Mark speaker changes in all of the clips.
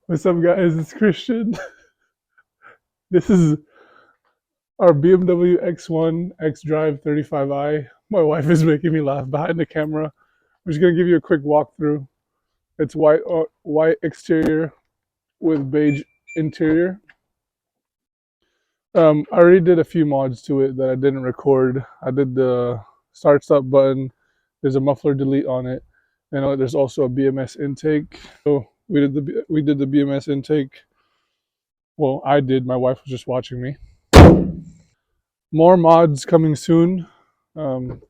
Speaker 1: What's up, guys? It's Christian. This is our BMW X1 X-Drive 35i. My wife is making me laugh behind the camera. I'm just gonna give you a quick walkthrough. It's white exterior with beige interior. I already did a few mods to it that I didn't record. I did the start-stop button. There's a muffler delete on it, and there's also a BMS intake. So we did the BMS intake. Well, I did. My wife was just watching me. More mods coming soon. But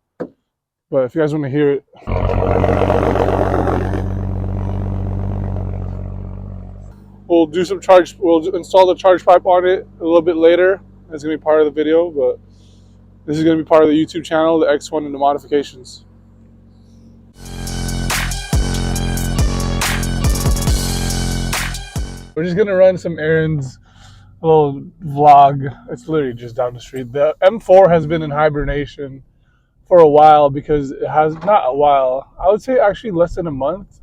Speaker 1: if you guys want to hear it, we'll install the charge pipe on it a little bit later. It's gonna be part of the video, but this is gonna be part of the YouTube channel, the X1 and the modifications. We're just gonna run some errands, a little vlog. It's literally just down the street. The M4 has been in hibernation for a while because it has, not a while, I would say actually less than a month,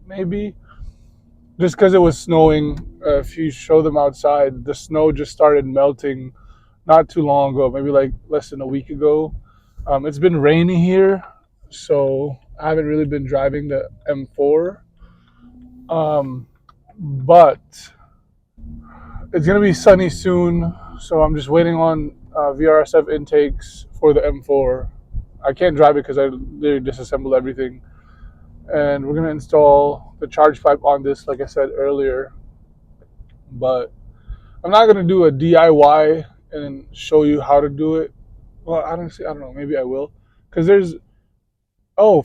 Speaker 1: maybe. Just because it was snowing. If you show them outside, the snow just started melting not too long ago, maybe like less than a week ago. It's been rainy here, so I haven't really been driving the M4. But it's going to be sunny soon, so I'm just waiting on VRSF intakes for the M4. I can't drive it because I literally disassembled everything. And we're going to install the charge pipe on this, like I said earlier. But I'm not going to do a DIY and show you how to do it. Well, I don't know, maybe I will. Because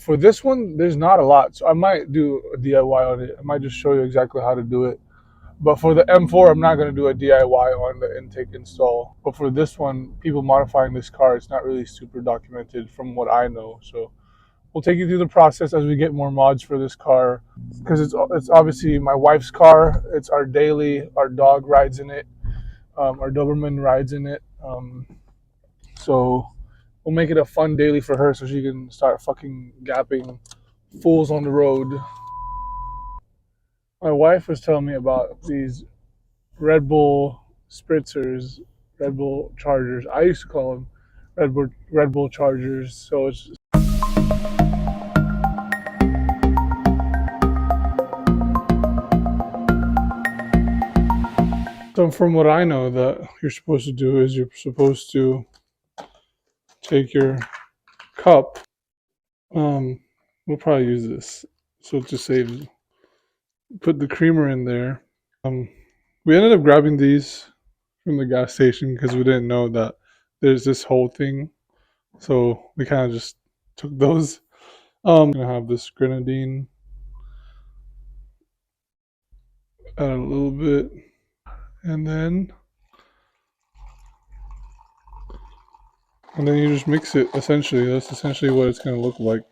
Speaker 1: for this one, there's not a lot. So I might do a DIY on it. I might just show you exactly how to do it. But for the M4, I'm not going to do a DIY on the intake install. But for this one, people modifying this car, it's not really super documented from what I know. So we'll take you through the process as we get more mods for this car. Because it's obviously my wife's car. It's our daily. Our dog rides in it. Our Doberman rides in it. So we'll make it a fun daily for her so she can start fucking gapping fools on the road. My wife was telling me about these Red Bull spritzers, Red Bull Chargers. I used to call them Red Bull Chargers. So from what I know, that you're supposed to do is you're supposed to take your cup. We'll probably use this, so it just saves. Put the creamer in there. We ended up grabbing these from the gas station because we didn't know that there's this whole thing, so we kind of just took those. I'm gonna have this grenadine, add a little bit, and then you just mix it. Essentially, that's essentially what it's gonna look like.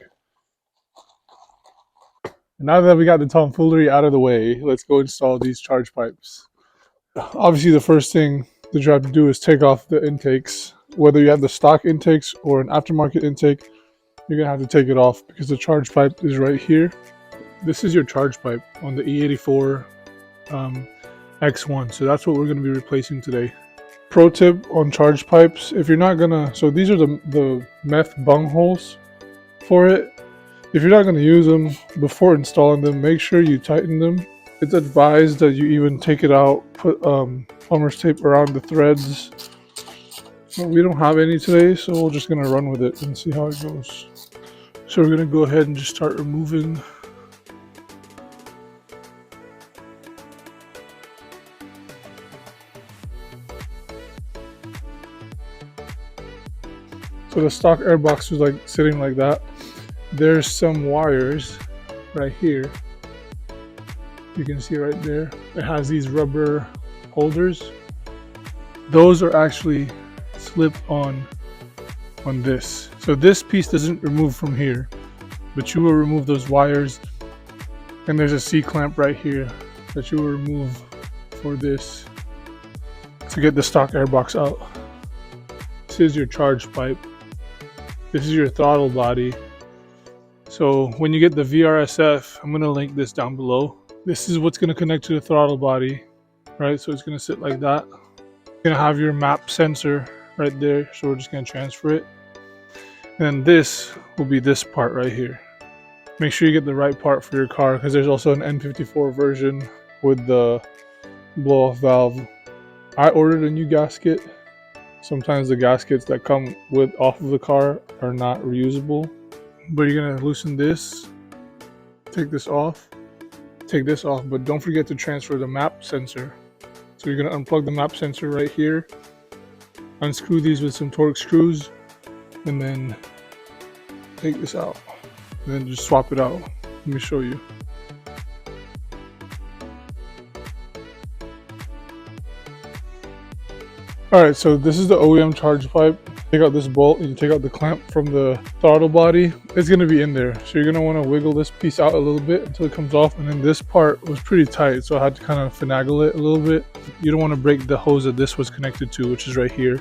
Speaker 1: Now that we got the tomfoolery out of the way, let's go install these charge pipes. Obviously, the first thing that you have to do is take off the intakes. Whether you have the stock intakes or an aftermarket intake, you're gonna have to take it off because the charge pipe is right here. This is your charge pipe on the E84 X1. So that's what we're gonna be replacing today. Pro tip on charge pipes, if you're not gonna, so these are the meth bung holes for it. If you're not gonna use them before installing them, make sure you tighten them. It's advised that you even take it out, put plumber's tape around the threads. But we don't have any today, so we're just gonna run with it and see how it goes. So we're gonna go ahead and just start removing. So the stock airbox was like sitting like that. There's some wires right here. You can see right there. It has these rubber holders. Those are actually slipped on this. So this piece doesn't remove from here, but you will remove those wires. And there's a C-clamp right here that you will remove for this to get the stock airbox out. This is your charge pipe. This is your throttle body. So when you get the VRSF, I'm going to link this down below. This is what's going to connect to the throttle body, right? So it's going to sit like that. You're going to have your map sensor right there. So we're just going to transfer it. And this will be this part right here. Make sure you get the right part for your car, because there's also an N54 version with the blow-off valve. I ordered a new gasket. Sometimes the gaskets that come with off of the car are not reusable. But you're going to loosen this, take this off, but don't forget to transfer the map sensor. So you're going to unplug the map sensor right here, unscrew these with some Torx screws, and then take this out. And then just swap it out. Let me show you. Alright, so this is the OEM charge pipe. Take out this bolt and you take out the clamp from the throttle body. It's going to be in there. So you're going to want to wiggle this piece out a little bit until it comes off. And then this part was pretty tight, so I had to kind of finagle it a little bit. You don't want to break the hose that this was connected to, which is right here.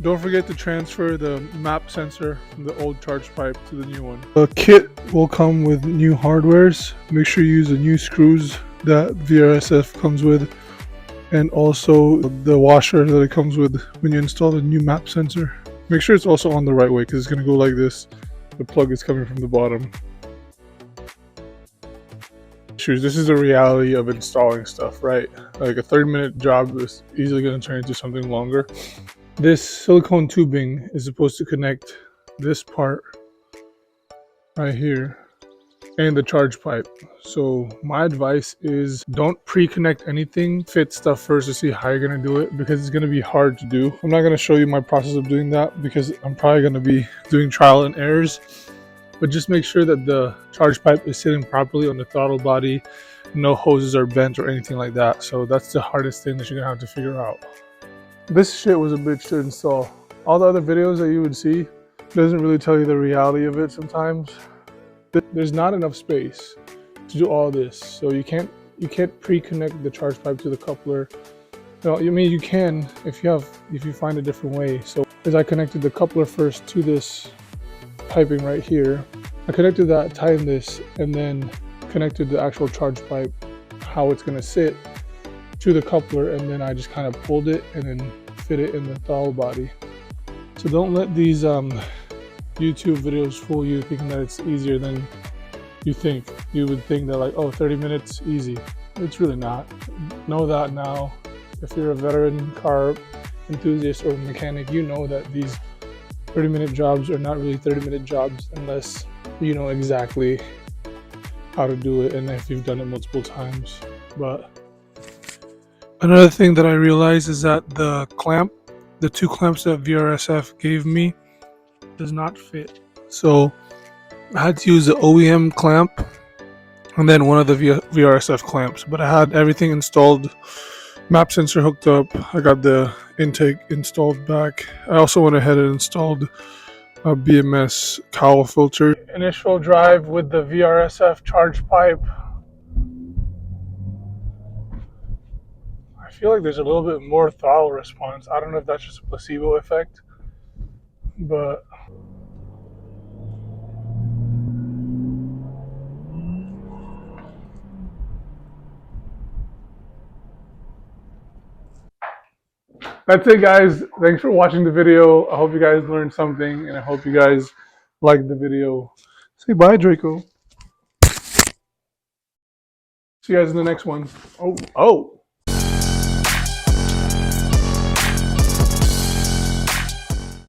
Speaker 1: Don't forget to transfer the map sensor from the old charge pipe to the new one. The kit will come with new hardwares. Make sure you use the new screws that Vrsf comes with, and also the washer that it comes with when you install the new map sensor. Make sure it's also on the right way, because it's going to go like this. The plug is coming from the bottom. This is the reality of installing stuff, right? Like a 30-minute job is easily going to turn into something longer. This silicone tubing is supposed to connect this part right here and the charge pipe. So my advice is don't pre-connect anything. Fit stuff first to see how you're going to do it, because it's going to be hard to do. I'm not going to show you my process of doing that, because I'm probably going to be doing trial and errors. But just make sure that the charge pipe is sitting properly on the throttle body. No hoses are bent or anything like that. So that's the hardest thing that you're going to have to figure out. This shit was a bitch to install. All the other videos that you would see doesn't really tell you the reality of it sometimes. There's not enough space to do all this, so you can't pre-connect the charge pipe to the coupler. No, I mean you can if you find a different way. So as I connected the coupler first to this piping right here, I connected that, tightened this, and then connected the actual charge pipe, how it's gonna sit, to the coupler, and then I just kind of pulled it and then fit it in the throttle body. So don't let these YouTube videos fool you thinking that it's easier than you think. You would think that like, oh, 30 minutes, easy. It's really not. Know that now. If you're a veteran car enthusiast or mechanic, you know that these 30-minute jobs are not really 30-minute jobs unless you know exactly how to do it and if you've done it multiple times. But another thing that I realized is that the two clamps that Vrsf gave me does not fit. So I had to use the OEM clamp and then one of the Vrsf clamps, but I had everything installed, map sensor hooked up. I got the intake installed back. I also went ahead and installed a BMS cowl filter. Initial drive with the Vrsf charge pipe. I feel like there's a little bit more throttle response. I don't know if that's just a placebo effect, but that's it, guys. Thanks for watching the video. I hope you guys learned something, and I hope you guys liked the video. Say bye, Draco. See you guys in the next one. Oh.